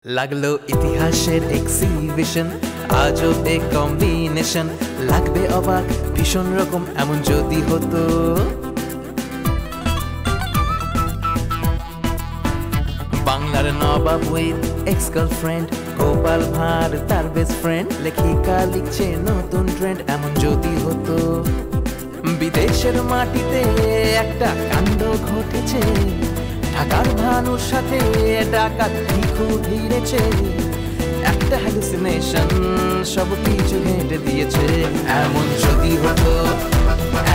লাগলো ইতিহাসের এক্সিবিশন, আজব এক কম্বিনেশন, লাগবে অবাক ভীষণ রকম এমন যদি হতো। বাংলার নবাব with ex girlfriend, Gopal Bhar তার বেস্ট ফ্রেন্ড, লেখিকা লিখছে নতুন ট্রেন্ড এমন যদি হতো। বিদেশের মাটিতে একটা কাণ্ড ঘটেছে, ঢাকার ভানুর সাথে ডাকাত ভিখু ভিড়েছে, একটা হ্যালুসিনেশন সব কিছু হেঁটে দিয়েছে। এমন যদি হতো,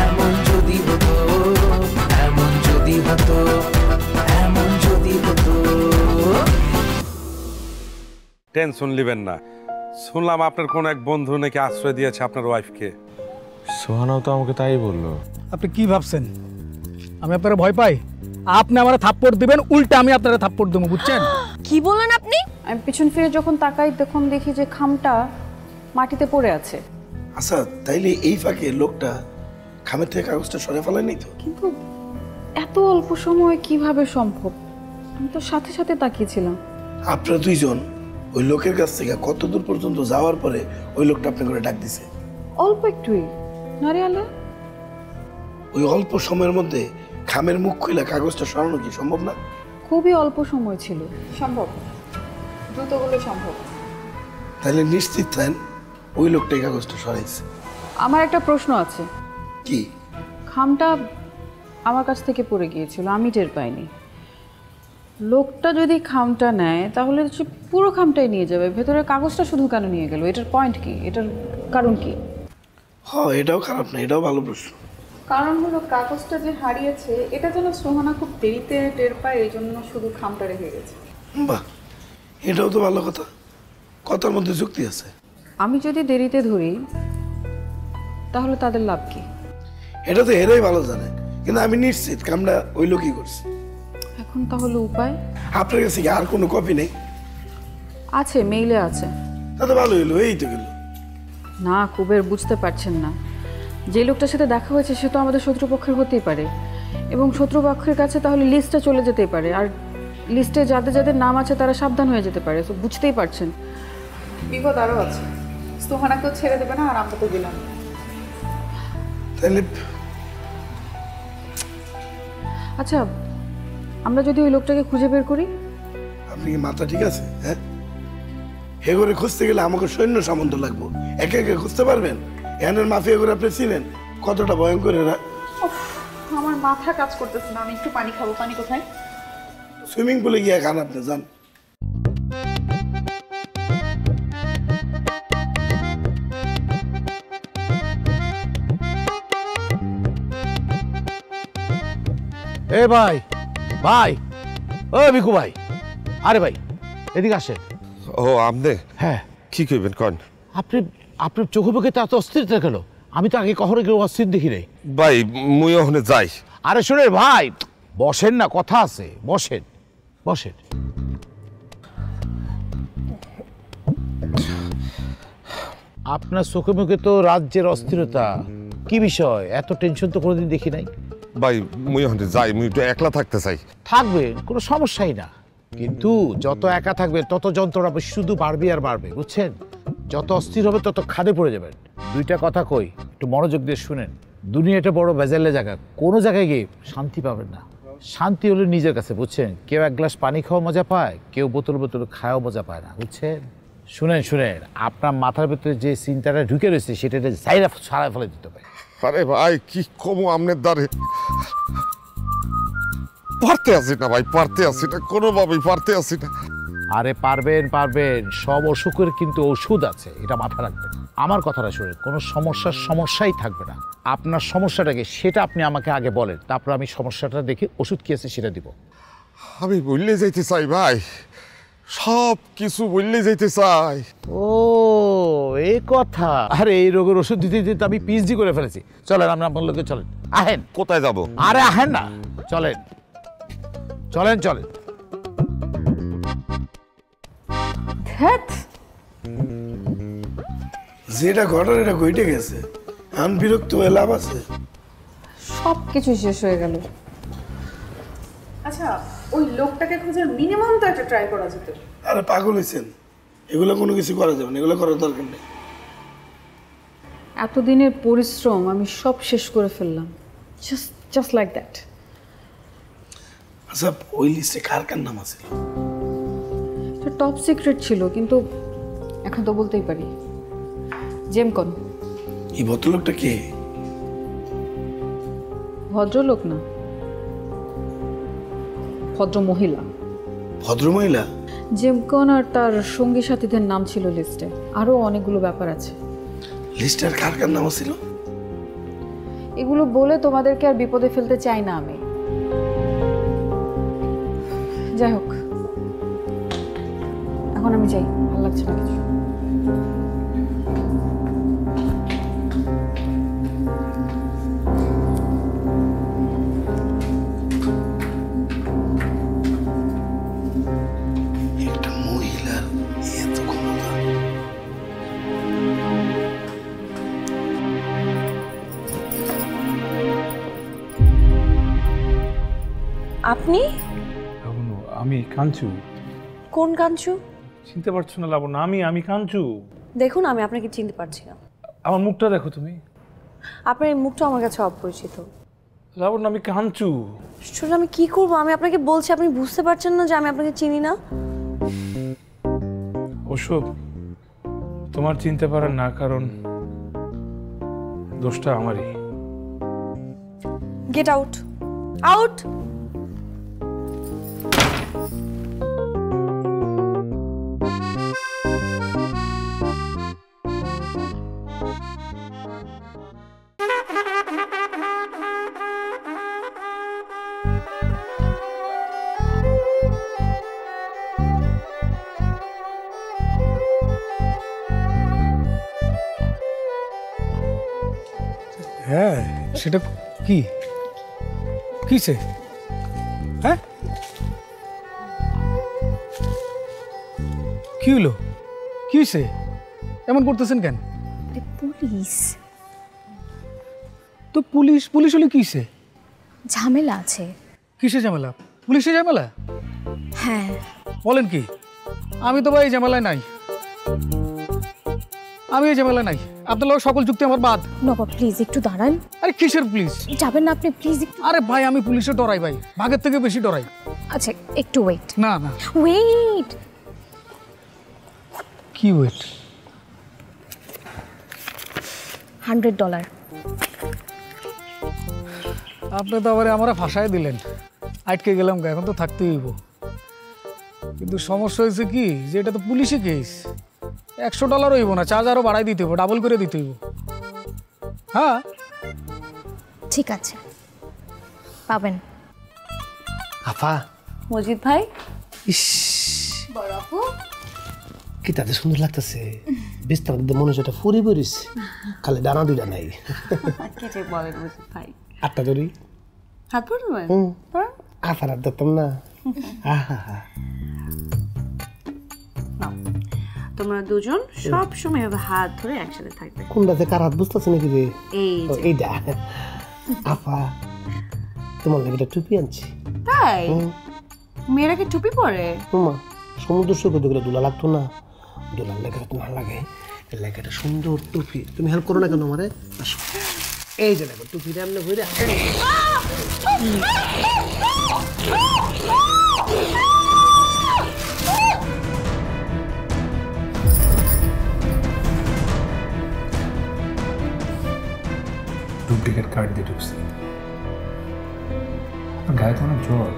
এমন যদি হতো, এমন যদি হতো, এমন যদি হতো। টেনশন নেবেন না, শুনলাম আপনার কোন এক বন্ধু নাকি আশ্রয় দিয়েছে আপনার ওয়াইফকে। সোহানাও তো আমাকে তাই বললো। আপনি কি ভাবছেন আমি আপনারা ভয় পাই? আপনি আমারে থাপ্পড় দিবেন, উল্টা আমি আপনারা থাপ্পড় দেবো, বুঝছেন? কি বললেন আপনি? আমি পিছন ফিরে যখন তাকাই তখন দেখি যে খামটা মাটিতে পড়ে আছে। আচ্ছা, তাইলে এই ফাঁকে লোকটা খামের থেকে কাগজটা সরে ফেলেনি তো? কিন্তু এত অল্প সময়ে কিভাবে সম্ভব? আমি তো সাথে সাথে তাকিয়েছিলাম। আপনারা দুইজন ওই লোকের কাছ থেকে কত দূর পর্যন্ত যাওয়ার পরে ওই লোকটা আপনি করে ডাক দিছে? অল্প একটুই না রে আলে। ওই অল্প সময়ের মধ্যে খামের মুখ খুলে কাগজটা সরানো কি সম্ভব না? খুবই অল্প সময় ছিল, সম্ভব, দ্রুতগুলো সম্ভব। তাহলে নিশ্চিত থাকেন ওই লোকটাই কাগজটা সরাইছে। আমার একটা প্রশ্ন আছে। কি? খামটা আমার কাছ থেকে পড়ে গিয়েছিল, আমি টের পাইনি। লোকটা যদি খামটা নেয় তাহলে সে পুরো খামটাই নিয়ে যাবে, ভেতরের কাগজটা শুধু কেন নিয়ে গেল? এটার পয়েন্ট কি? এটার কারণ কি? হ্যাঁ, এটাও খারাপ না, এটাও ভালো প্রশ্ন। কারণ হলো কাগজটা যে হারিয়েছে এটা যেন সোহানা খুব দেরিতে টের পায়, এই জন্য শুধু খামটা রেখে গেছে। বাহ, এটাও তো ভালো কথা, কথার মধ্যে যুক্তি আছে। আমি যদি দেরিতে ধরি তাহলে তাদের লাভ কি? এটা তো হেরাই ভালো জানে, কিন্তু আমি নিশ্চিত কামটা ওই লোকই করছে। এখন তাহলে উপায়? আপনার কাছে কি আর কোনো কপি নেই? আছে, মেইলে আছে। তাতে ভালো হইলো, এই তো গেল। না, কুবের বুঝতে পারছেন না, যে লোকটার সাথে দেখা হয়েছে সে তো আমাদের শত্রুপক্ষের হতেই পারে, এবং শত্রুপক্ষের কাছে তাহলে লিস্টটা চলে যেতেই পারে, আর লিস্টে যাদের যাদের নাম আছে তারা সাবধান হয়ে যেতে পারে। তো বুঝতেই পারছেন বিপদ আরও আছে। সোহানাকেও ছেড়ে দেবে না, আর আমরা তো গেলাম। তাহলে আচ্ছা, আমরা যদি ওই লোকটাকে খুঁজে বের করি? আপনি কি মাথা ঠিক আছে? হ্যাঁ, হে করে খুঁজতে গেলে আমাকে সৈন্য সামন্ত লাগবো, একে একে খুঁজতে পারবেন? এনের মাফিয়া করে আপনি চিনেন কতটা ভয়ঙ্কর এরা? আমার মাথা কাজ করতেছে না, আমি একটু পানি খাবো। পানি কোথায়? সুইমিং পুলে গিয়ে খান, আপনি যান। এ ভাই, ভাই, ও ভিখু ভাই, আরে ভাই এদিকে আসেন। ও আপনি? হ্যাঁ, কি করবেন কন? আপনি আপনার চোখে মুখে তো এত অস্থিরতা কেন? আমি তো আগে কখনো কেউ অস্থির দেখি নাই। ভাই মুই ওখানে যাই। আরে শুনে ভাই, বসেন না, কথা আছে, বসেন বসেন। আপনার চোখে মুখে তো রাজ্যের অস্থিরতা, কি বিষয়? এত টেনশন তো কোনোদিন দেখি নাই। ভাই মুই ওখানে যাই, মুই একটু একলা থাকতে চাই। থাকবেন, কোনো সমস্যাই না, কিন্তু যত একা থাকবে তত যন্ত্রণা শুধু বাড়বে আর বাড়বে, বুঝছেন? যত অস্থির হবে তত খাদে পড়ে যাবেন। দুইটা কথা কই, একটু মনোযোগ দিয়ে শুনেন। দুনিয়াটা বড় বেজালের জায়গা, কোনো জায়গায় গিয়ে শান্তি পাবেন না। শান্তি হলো নিজের কাছে, বুঝছেন? কেউ এক গ্লাস পানি খাওয়া মজা পায়, কেউ বোতল বোতল খাওয়া মজা পায় না, বুঝছেন? শুনেন শুনেন, আপনার মাথার ভেতরে যে চিন্তাটা ঢুকে রয়েছে সেটা জাইরা সারা ফেলে দিতে হবে। আরে ভাই কি কমু আমনের দ্বারে, পারতে আসি না ভাই, পারতে আসি না, কোনোভাবেই পারতে আসি না। আরে পারবেন পারবেন, সব অসুখের কিন্তু ওষুধ আছে, এটা মাথা রাখবেন। আমার কথাটা শুনে, কোনো সমস্যাই থাকবে না। আপনার সমস্যাটাকে সেটা আপনি আমাকে আগে বলেন, তারপর আমি সমস্যাটা দেখে ওষুধ কি আছে সেটা দিব। আমি বললে যাইতে চাই ভাই, সব কিছু বললে যাইতে চাই। ও এই কথা। আরে এই রোগের ওষুধ দিতে দিতে আমি পিএইচডি করে ফেলেছি। চলেন আমরা আপনার লোকে চলেন, আহেন। কোথায় যাব? আরে আহেন না, চলেন চলেন চলেন। যেটা ঘটার এটা ঘটে গেছে, আমি বিরক্ত হয়ে লাভ আছে? সব কিছু শেষ হয়ে গেল। আচ্ছা ওই লোকটাকে খোঁজার মিনিমাম তো একটা ট্রাই করা যেত। আরে পাগল হয়েছেন, এগুলো কোনো কিছু করা যাবে না, এগুলো করার দরকার নেই। এতদিনের পরিশ্রম আমি সব শেষ করে ফেললাম, জাস্ট লাইক দ্যাট। আচ্ছা ওই লিস্টে কার কার নাম আছে? এটা টপ সিক্রেট ছিল, কিন্তু এখন তো বলতেই পারি। জেমকন। এই ভদ্রলোকটা কে? ভদ্রলোক না, ভদ্র মহিলা। ভদ্রমহিলা? জেমকন আর তার সঙ্গী সাথীদের নাম ছিল লিস্টে, আরও অনেকগুলো ব্যাপার আছে। লিস্টের কার কার নাম ছিল? এগুলো বলে তোমাদেরকে আর বিপদে ফেলতে চাই না আমি। যাই হোক, এখন আমি যাই, ভালো লাগছে না কিছু। একটা মহিলার এত ক্ষমতা! আপনি? লাবণ্য, আমি কাঞ্চু। কোন কাঞ্চু? চিনতে পারছো না লাবণ্য? আমি কাঞ্চু। দেখুন, আমি আপনাকে চিনতে পারছি না। আমার মুখটা দেখো তুমি। আপনার এই মুখটা আমার কাছে অপরিচিত। লাবণ্য, আমি কাঞ্চু। আসলে আমি কি করবো? আমি আপনাকে বলছি, আপনি বুঝতে পারছেন না যে আমি আপনাকে চিনি না? ওসব তোমার চিনতে পারার না, কারণ দোষটা আমারই। Get out, out! হ্যাঁ, সেটা কি কিসে? হ্যাঁ, কি হলো? কি হয়েছে? এমন করতেছেন কেন? পুলিশ। তো পুলিশ পুলিশ হলে কিসে? ঝামেলা আছে। কিসে ঝামেলা? পুলিশে ঝামেলা? হ্যাঁ। বলেন কি? আমি তো ভাই এই ঝামেলায় নাই। আমি এই ঝামেলা নাই। আপনার লোক সকল যুক্তি আমার বাদ। নবাব প্লিজ একটু দাঁড়ান। আরে কিসের প্লিজ? যাবেন না আপনি, প্লিজ একটু। আরে ভাই, আমি পুলিশে ডরাই ভাই, ভাগের থেকে বেশি ডরাই। আচ্ছা একটু ওয়েট। না না, ওয়েট। কি ওয়েট? $100। আপনি তো আবার আমার ফাঁসায় দিলেন, আটকে গেলাম। এখন তো থাকতেই হইব। কিন্তু সমস্যা হয়েছে কি, যে এটা তো পুলিশি কেস। $100 হইব না, চার্জ আরো বাড়াই দিতে হইব, ডাবল করে দিতে হইব। হ্যাঁ ঠিক আছে, পাবেন। আফা, মজিদ ভাই। ইস, কি তাদের সুন্দর লাগতেছে। বেশ, তাদের মনে হচ্ছে ফুরি পড়িস, খালি ডানা দুইটা নাই। কেটে বলেন মজিদ ভাই। আটটা ধরি হাত পড়বেন? আফার আর ধরতাম না। তোমরা দুজন সব সময় এভাবে হাত ধরে একসাথে থাকবে। কোনটাতে কার হাত বুঝতেছে নাকি? যে এইটা আফা, তোমার লাগে একটা টুপি আনছি। তাই? মেয়েরা কি টুপি পরে? তোমা সমুদ্র সৈকত গেলে দুলা লাগতো না? দুলার লেগে না লাগে, লেগে একটা সুন্দর টুপি। তুমি হেল্প করো না কেন আমারে? আসো, এই যে দেখো টুপিটা এমনি ঘুরে। ডুপ্লিকেট কার্ড দিয়ে ঢুকছি। গায়ে তো অনেক জ্বর।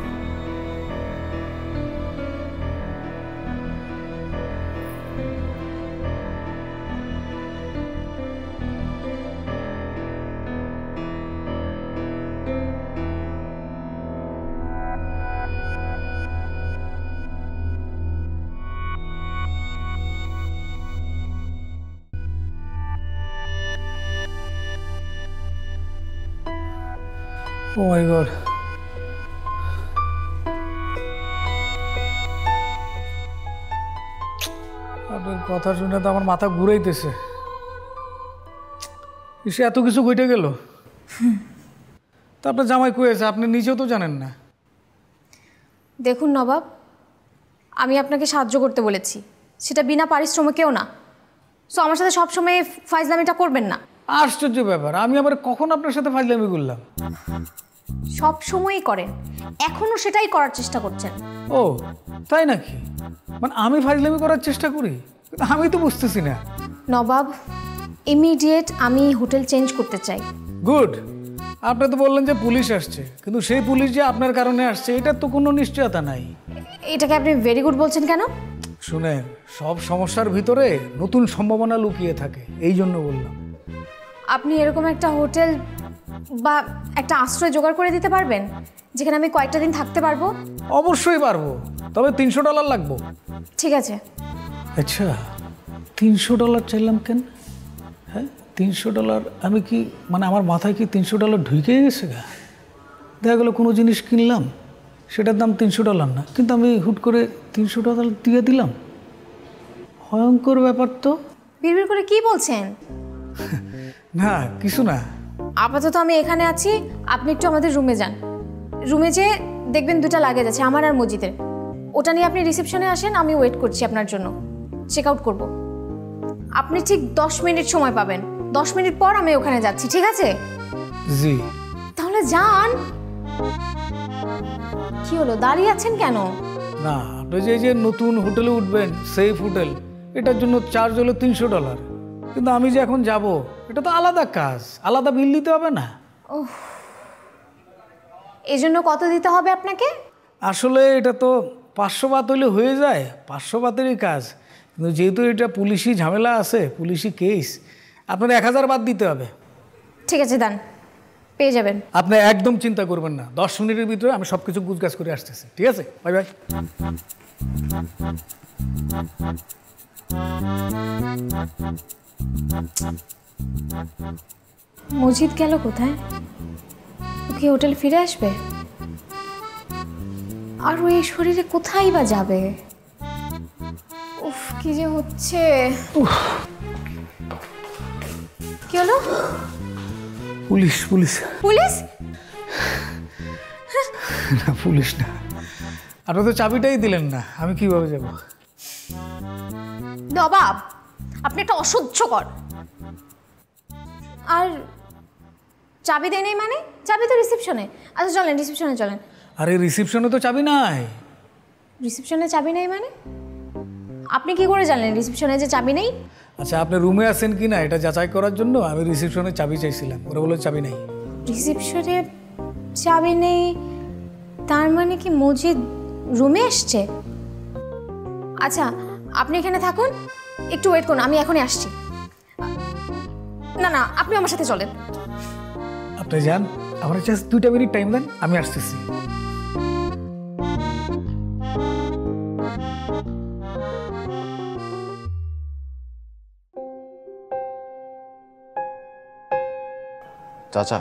ও মাই গড, আপনার কথা শুনে তো আমার মাথা ঘুরাইতেছে। সে এত কিছু ঘটে গেল। তা আপনার জামাই কয়েছে, আপনি নিজেও তো জানেন না। দেখুন নবাব, আমি আপনাকে সাহায্য করতে বলেছি, সেটা বিনা পারিশ্রমিকেও না। সো আমার সাথে সবসময় ফাইজলামিটা করবেন না। আশ্চর্য ব্যাপার, আমি আবার কখন আপনার সাথে ফাজলামি করলাম? সব সময়ই করেন, এখনো সেটাই করার চেষ্টা করছেন। ও তাই নাকি? মানে আমি ফাজলামি করার চেষ্টা করি? আমি তো বুঝতেছি না। নবাব, ইমিডিয়েট আমি হোটেল চেঞ্জ করতে চাই। গুড। আপনি তো বললেন যে পুলিশ আসছে, কিন্তু সেই পুলিশ যে আপনার কারণে আসছে এটার তো কোনো নিশ্চয়তা নাই। এটাকে আপনি ভেরি গুড বলছেন কেন? শুনেন, সব সমস্যার ভিতরে নতুন সম্ভাবনা লুকিয়ে থাকে, এই জন্য বললাম। আপনি এরকম একটা হোটেল বা একটা আশ্রয় জোগাড় করে দিতে পারবেন যেখানে আমি কয়েকটা দিন থাকতে পারবো? অবশ্যই পারবো, তবে $300 লাগবে। ঠিক আছে। আচ্ছা, $300 চাইলাম কেন? হ্যাঁ, $300 আমি কি মানে আমার মাথায় কি $300 ঢুকে গেছে গা? দেখা গেলো কোনো জিনিস কিনলাম, সেটার দাম $300 না, কিন্তু আমি হুট করে $300 দিয়ে দিলাম। ভয়ঙ্কর ব্যাপার তো। বিড়বিড় করে কি বলছেন? না কিছু না। আপাতত আমি এখানে আছি, আপনি একটু আমাদের রুমে যান। রুমে যেয়ে দেখবেন 2টা লাগেজ আছে আমার আর মজিদের, ওটা নিয়ে আপনি রিসেপশনে আসেন, আমি ওয়েট করছি আপনার জন্য, চেক আউট করবো। আপনি ঠিক 10 মিনিট সময় পাবেন, 10 মিনিট পর আমি ওখানে যাচ্ছি, ঠিক আছে? জি। তাহলে যান। কি হলো, দাঁড়িয়ে আছেন কেন? না, আপনি যে নতুন হোটেলে উঠবেন, সেফ হোটেল, এটার জন্য চার্জ হলো $300, কিন্তু আমি যে এখন যাব, এটা তো আলাদা কাজ, আলাদা বিল দিতে হবে না? এই জন্য কত দিতে হবে আপনাকে? আসলে এটা তো 500 বাত হইলে হয়ে যায়, 500 বাতেরই কাজ, কিন্তু যেহেতু এটা পুলিশি ঝামেলা আছে, পুলিশি কেস, আপনার 1000 বাত দিতে হবে। ঠিক আছে, দেন, পেয়ে যাবেন। আপনি একদম চিন্তা করবেন না, 10 মিনিটের ভিতরে আমি সব কিছু গুছগাছ করে আসতেছি, ঠিক আছে? Bye bye. মজিদ গেল কোথায়? ও কি হোটেল ফিরে আসবে? আর ও এই শরীরে কোথায় বা যাবে? উফ, কি যে হচ্ছে। কি হলো? Police police police? না, পুলিশ না। আপনি তো চাবিটাই দিলেন না, আমি কিভাবে যাব? নবাব, আপনি একটা অসহ্যকর। আর চাবি দেয় নাই মানে? চাবি তো রিসেপশনে। আচ্ছা চলেন, রিসেপশনে চলেন। আরে রিসেপশনে তো চাবি নাই। রিসেপশনে চাবি নেই মানে? আপনি কি করে জানলেন রিসেপশনে যে চাবি নেই? আচ্ছা, আপনি রুমে আছেন কি না এটা যাচাই করার জন্য আমি রিসেপশনে চাবি চাইছিলাম, ওরা বললো চাবি নেই। রিসেপশনে চাবি নেই তার মানে কি মজিদ রুমে এসছে? আচ্ছা, আপনি এখানে থাকুন, একটু ওয়েট করুন, আমি এখনই আসছি। না না, আপনি আমার সাথে চলেন। আপনি যান, আমার জাস্ট 2টা মিনিট টাইম দেন, আমি আসতেছি। চাচা,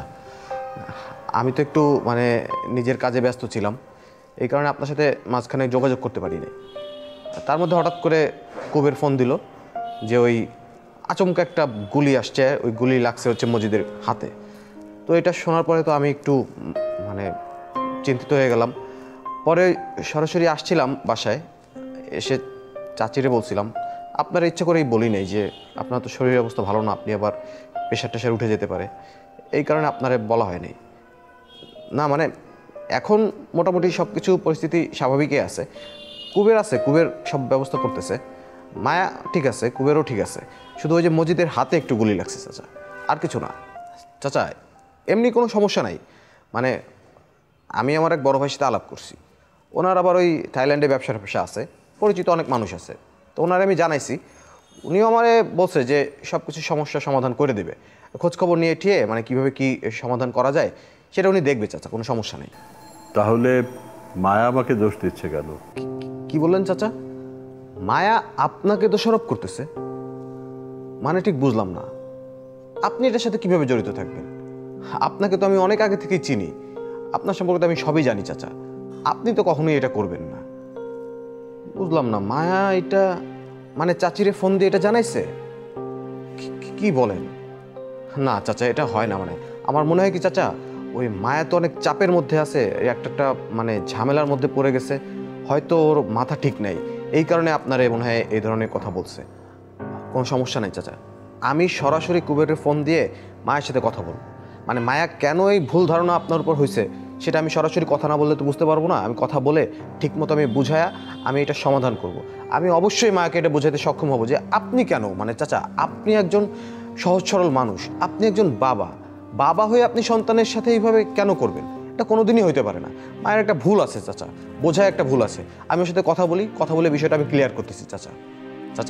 আমি তো একটু মানে নিজের কাজে ব্যস্ত ছিলাম, এই কারণে আপনার সাথে মাঝখানে যোগাযোগ করতে পারিনি। তার মধ্যে হঠাৎ করে কুবের ফোন দিল যে ওই আচমকা একটা গুলি আসছে, ওই গুলি লাগছে হচ্ছে মজিদের হাতে। তো এটা শোনার পরে তো আমি একটু মানে চিন্তিত হয়ে গেলাম। পরে সরাসরি আসছিলাম বাসায়, এসে চাচিরে বলছিলাম, আপনার ইচ্ছা করেই বলি নাই যে আপনার তো শরীরের অবস্থা ভালো না, আপনি আবার প্রেশার টেশার উঠে যেতে পারে, এই কারণে আপনারে বলা হয়নি। না মানে এখন মোটামুটি সব কিছু পরিস্থিতি স্বাভাবিকই আছে। কুবের আছে, কুবের সব ব্যবস্থা করতেছে, মায়া ঠিক আছে, কুবেরও ঠিক আছে, শুধু ওই যে মজিদের হাতে একটু গুলি লাগছে চাচা, আর কিছু না। চাচা এমনি কোনো সমস্যা নাই, মানে আমি আমার এক বড় ভাইয়ের সাথে আলাপ করছি, ওনার আবার ওই থাইল্যান্ডে ব্যবসা আছে, পরিচিত অনেক মানুষ আছে, তো ওনারে আমি জানাইছি, উনিও আমারে বলছে যে সব কিছু সমস্যার সমাধান করে দেবে, খোঁজখবর নিয়ে ঠিয়ে মানে কীভাবে কী সমাধান করা যায় সেটা উনি দেখবে চাচা, কোনো সমস্যা নেই। তাহলে মায়া আমাকে দোষ দিচ্ছে কেন? কি বললেন চাচা? মায়া আপনাকে দোষারোপ করতেছে মানে ঠিক বুঝলাম না, আপনি এটার সাথে কিভাবে জড়িত থাকবেন? আপনাকে তো আমি অনেক আগে থেকেই চিনি, আপনার সম্পর্কে তো আমি সবই জানি চাচা, আপনি তো কখনোই এটা করবেন না। বুঝলাম না, মায়া এটা মানে চাচিরে ফোন দিয়ে এটা জানাইছে? কি বলেন? না চাচা, এটা হয় না। মানে আমার মনে হয় কি চাচা, ওই মায়া তো অনেক চাপের মধ্যে আছে, একটা মানে ঝামেলার মধ্যে পড়ে গেছে, হয়তো ওর মাথা ঠিক নেই, এই কারণে আপনার মনে হয় এই ধরনের কথা বলছে। কোনো সমস্যা নেই চাচা, আমি সরাসরি কুবেরের ফোন দিয়ে মায়ের সাথে কথা বলবো। মানে মায়া কেন এই ভুল ধারণা আপনার উপর হয়েছে সেটা আমি সরাসরি কথা না বললে তো বুঝতে পারবো না। আমি কথা বলে ঠিকমতো আমি বুঝায়া আমি এটা সমাধান করব। আমি অবশ্যই মায়াকে এটা বোঝাতে সক্ষম হব যে আপনি কেন, মানে চাচা আপনি একজন সহজ সরল মানুষ, আপনি একজন বাবা হয়ে আপনি সন্তানের সাথে এইভাবে কেন করবেন? এটা কোনোদিনই হইতে পারে না। মায়ের একটা ভুল আছে চাচা, বোঝায় একটা ভুল আছে। আমি ওর সাথে কথা বলে বিষয়টা আমি ক্লিয়ার করতেছি চাচা।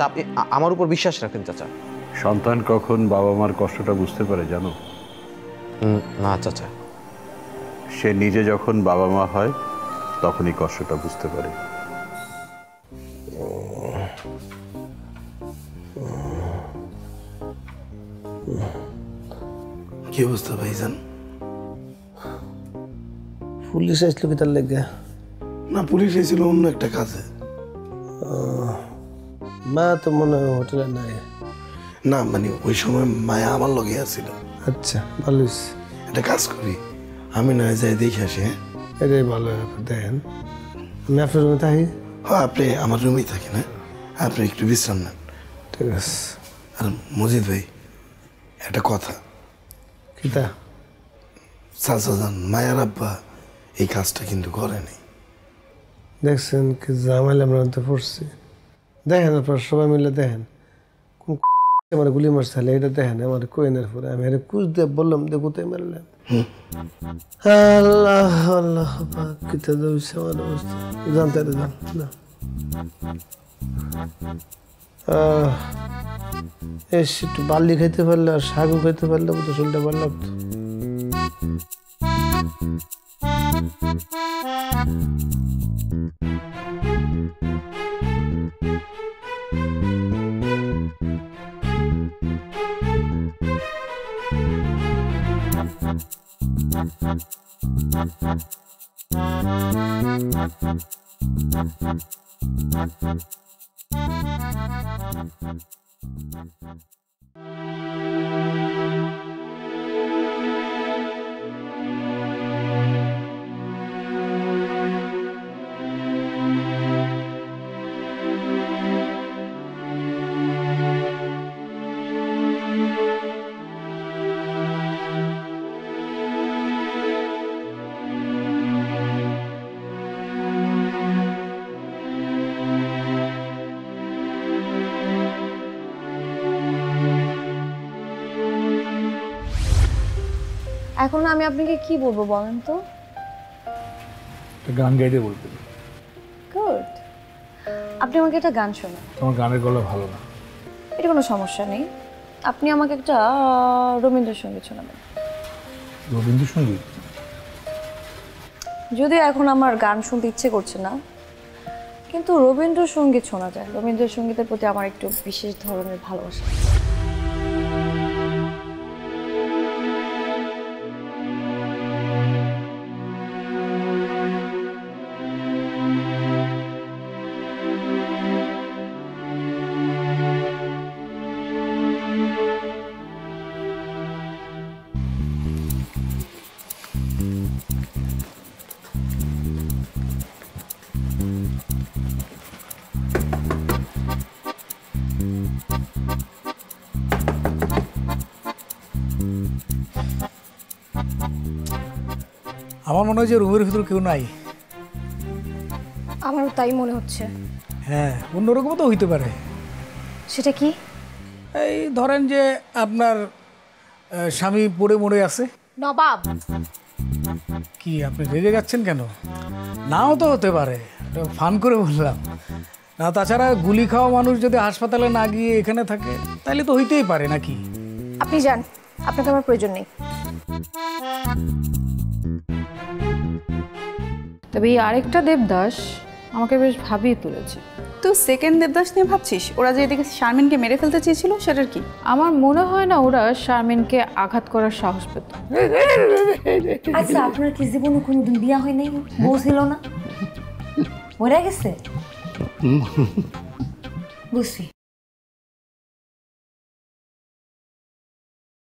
আপনি আমার উপর বিশ্বাস রাখেন চাচা। সন্তান কখন বাবা মার কষ্টটা বুঝতে পারে জানো? না চাচা, সে নিজে যখন বাবা মা হয় তখনই কষ্টটা বুঝতে পারে। কি অবস্থা ভাইজান? পুলিশ আসলো কি তার লেগে? না, পুলিশ এসেছিল অন্য একটা কাজে। মা তো মনে হয় হোটেলে নাই। না মানে ওই সময় মায়া আমার লগে আসছিল। আচ্ছা ভালো, একটা কাজ করি, আমি না যাই দেখে আসি। হ্যাঁ এটাই ভালো, দেখেন আমি আপনার রুমে থাকি। হ্যাঁ আপনি আমার রুমেই থাকেন, হ্যাঁ আপনি একটু বিশ্রাম নেন। ঠিক আছে। আর মজিদ ভাই একটা কথা। কিতা? চাচা যান মায়ার আব্বা এই কাজটা কিন্তু করেনি। দেখছেন কি ঝামেলা আমরা তো পড়ছি। দেখেন আপনার সবাই মিলে দেখেন কোন আমার গুলি মারছে, এটা দেখেন আমার কোয়েনের পরে আমি আরে কুচ দিয়ে বললাম দেখো তাই মারলাম। আল্লাহ আল্লাহ কিতা দিয়েছে আমার অবস্থা জানতে না। একটু বার্লি খাইতে পারলে আর শাকও খাইতে পারলে তো শরীরটা ভালো লাগতো। এখন আমি আপনাকে কি বলবো বলেন তো? গান গাইতে বলতে। গুড, আপনি আমাকে একটা গান শোনান। তোমার গানের গলা ভালো না। এটা কোনো সমস্যা নেই, আপনি আমাকে একটা রবীন্দ্রসঙ্গীত শোনাবেন। রবীন্দ্রসঙ্গীত? যদিও এখন আমার গান শুনতে ইচ্ছে করছে না, কিন্তু রবীন্দ্রসঙ্গীত শোনা যায়। রবীন্দ্রসঙ্গীতের প্রতি আমার একটু বিশেষ ধরনের ভালোবাসা। আমার মনে হয় যে রুমের ভিতরে কেউ নাই। আমারও তাই মনে হচ্ছে। হ্যাঁ, অন্যরকমও তো হইতে পারে। সেটা কি? এই ধরেন যে আপনার স্বামী পড়ে মরে আছে। নবাব, কি আপনি রেগে যাচ্ছেন কেন? নাও তো হতে পারে, ফান করে বললাম না। তাছাড়া গুলি খাওয়া মানুষ যদি হাসপাতালে না গিয়ে এখানে থাকে তাহলে তো হইতেই পারে নাকি? আপনি যান, আপনাকে আমার প্রয়োজন নেই। তবে এই আরেকটা দেবদাস আমাকে বেশ ভাবিয়ে তুলেছে। তুই সেকেন্ড দেবদাস নিয়ে ভাবছিস? ওরা যে এদিকে শারমিনকে মেরে ফেলতে চেয়েছিল সেটার কি? আমার মনে হয় না ওরা শারমিনকে আঘাত করার সাহস পেত। আচ্ছা, আপনার কি জীবনে কোনোদিন বিয়া হয় নাই? বউ ছিল না? মরে গেছে? বুঝছি।